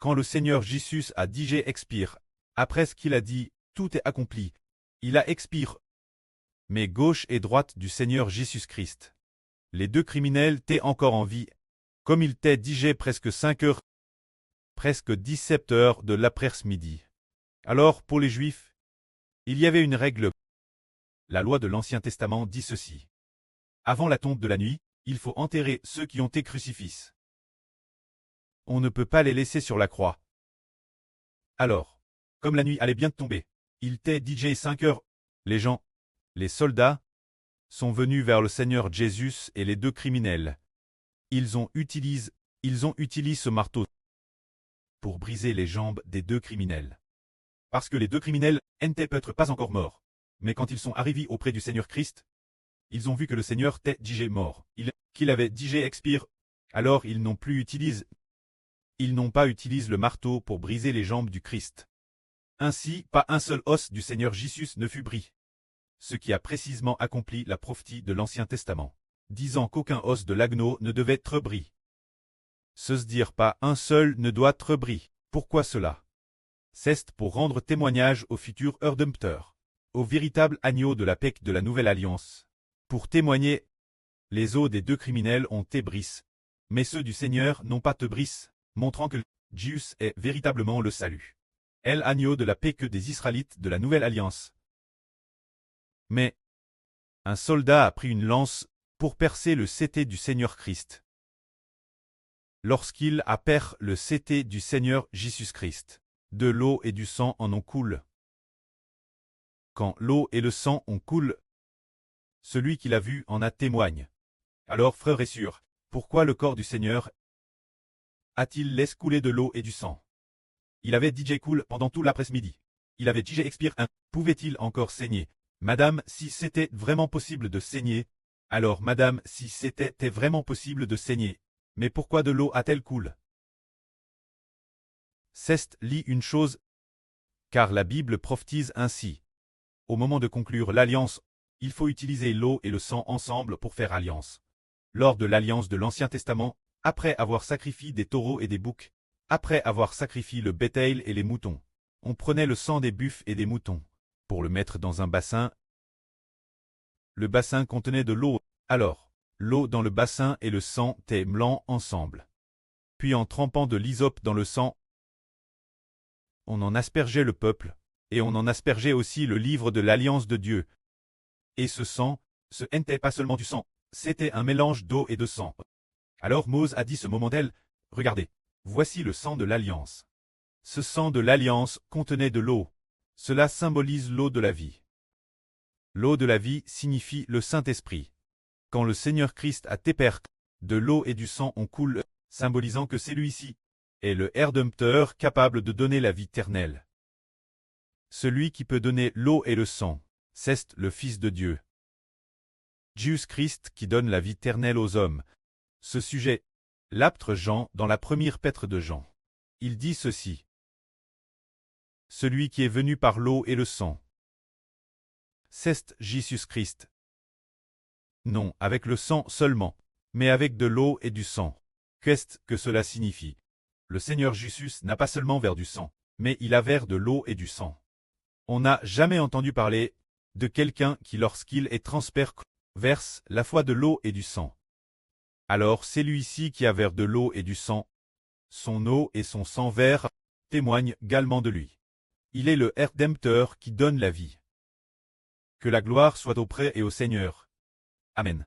Quand le Seigneur Jésus a dit « j'expire », après ce qu'il a dit, tout est accompli. Il a expire. Mais gauche et droite du Seigneur Jésus-Christ. Les deux criminels étaient encore en vie, comme il t'est dit presque 5 heures, presque 17 heures de l'après-midi. Alors, pour les Juifs, il y avait une règle. La loi de l'Ancien Testament dit ceci. Avant la tombe de la nuit, il faut enterrer ceux qui ont été crucifiés. On ne peut pas les laisser sur la croix. Alors, comme la nuit allait bien tomber, il était dit 5 heures, les gens, les soldats, sont venus vers le Seigneur Jésus et les deux criminels. Ils ont utilisé ce marteau pour briser les jambes des deux criminels. Parce que les deux criminels n'étaient peut-être pas encore morts. Mais quand ils sont arrivés auprès du Seigneur Christ, ils ont vu que le Seigneur était dit mort, qu'il avait dit expire. Alors ils n'ont pas utilisé le marteau pour briser les jambes du Christ. Ainsi, pas un seul os du Seigneur Jésus ne fut brisé. Ce qui a précisément accompli la prophétie de l'Ancien Testament, disant qu'aucun os de l'agneau ne devait être brisé. Se dire pas un seul ne doit être brisé. Pourquoi cela? C'est pour rendre témoignage au futur Rédempteur, au véritable agneau de la paix de la nouvelle alliance. Pour témoigner, les os des deux criminels ont été brisés, mais ceux du Seigneur n'ont pas été brisés, montrant que Jésus est véritablement le salut. L'agneau de la paix que des Israélites de la nouvelle alliance. Mais un soldat a pris une lance pour percer le cêté du Seigneur Christ. Lorsqu'il a percé le cêté du Seigneur Jésus-Christ, de l'eau et du sang en ont coulé. Quand l'eau et le sang en coulent, celui qui l'a vu en a témoigne. Alors, frères et sœurs, pourquoi le corps du Seigneur a-t-il laissé couler de l'eau et du sang? Il avait dit coule pendant tout l'après-midi. Il avait dit expire. Pouvait-il encore saigner? Madame, si c'était vraiment possible de saigner, alors madame, si c'était vraiment possible de saigner, mais pourquoi de l'eau a-t-elle coulé? Cest lit une chose, car la Bible prophétise ainsi. Au moment de conclure l'alliance, il faut utiliser l'eau et le sang ensemble pour faire alliance. Lors de l'alliance de l'Ancien Testament, après avoir sacrifié des taureaux et des boucs, après avoir sacrifié le bétail et les moutons, on prenait le sang des buffles et des moutons, pour le mettre dans un bassin. Le bassin contenait de l'eau, alors, l'eau dans le bassin et le sang étaient blancs ensemble. Puis en trempant de l'hysope dans le sang, on en aspergeait le peuple, et on en aspergeait aussi le livre de l'alliance de Dieu. Et ce sang, ce n'était pas seulement du sang, c'était un mélange d'eau et de sang. Alors Mose a dit ce moment d'elle, regardez, voici le sang de l'alliance. Ce sang de l'alliance contenait de l'eau. Cela symbolise l'eau de la vie. L'eau de la vie signifie le Saint-Esprit. Quand le Seigneur Christ a téperc, de l'eau et du sang on coule, symbolisant que celui-ci est le Rédempteur capable de donner la vie éternelle. Celui qui peut donner l'eau et le sang, c'est le Fils de Dieu. Jésus-Christ qui donne la vie éternelle aux hommes. Ce sujet, l'apôtre Jean dans la première épître de Jean. Il dit ceci. Celui qui est venu par l'eau et le sang. C'est Jésus-Christ. Non avec le sang seulement, mais avec de l'eau et du sang. Qu'est-ce que cela signifie? Le Seigneur Jésus n'a pas seulement vers du sang, mais il a vers de l'eau et du sang. On n'a jamais entendu parler de quelqu'un qui lorsqu'il est transpercé, verse la fois de l'eau et du sang. Alors celui-ci qui a vers de l'eau et du sang, son eau et son sang vert, témoignent également de lui. Il est le Rédempteur qui donne la vie. Que la gloire soit auprès et au Seigneur. Amen.